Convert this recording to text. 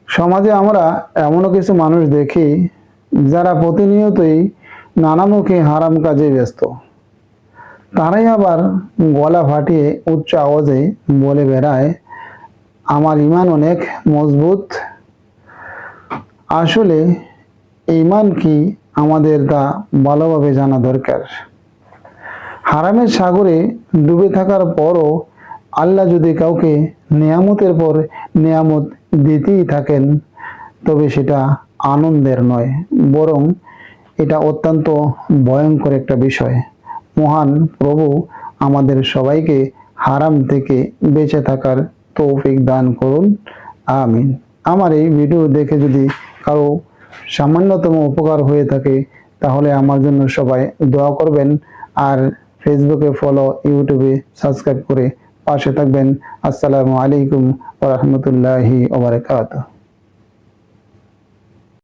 সমাজে আমরা এমনও কিছু মানুষ দেখি যারা প্রতিনিয়তই নানামুখী হারাম কাজে ব্যস্ত। তারাই আবার গলা ফাটিয়ে উচ্চ আওয়াজে বলে বেড়ায়, আমার ঈমান অনেক মজবুত। আসলে ঈমান কি আমাদের তা ভালোভাবে জানা দরকার। হারামের সাগরে ডুবে থাকার পরও আল্লাহ যদি কাউকে নেয়ামতের পর নেয়ামত দিতেই থাকেন, তবে সেটা আনন্দের নয়, বরং এটা অত্যন্ত ভয়ঙ্কর একটা বিষয়। মহান প্রভু আমাদের সবাইকে হারাম থেকে বেঁচে থাকার তৌফিক দান করুন, আমিন। আমার এই ভিডিও দেখে যদি কারো সামান্যতম উপকার হয়ে থাকে, তাহলে আমার জন্য সবাই দোয়া করবেন। আর ফেসবুকে ফলো, ইউটিউবে সাবস্ক্রাইব করে পাশে থাকবেন। আসসালামু আলাইকুম ওয়া রাহমাতুল্লাহি ওয়া বারাকাতুহু।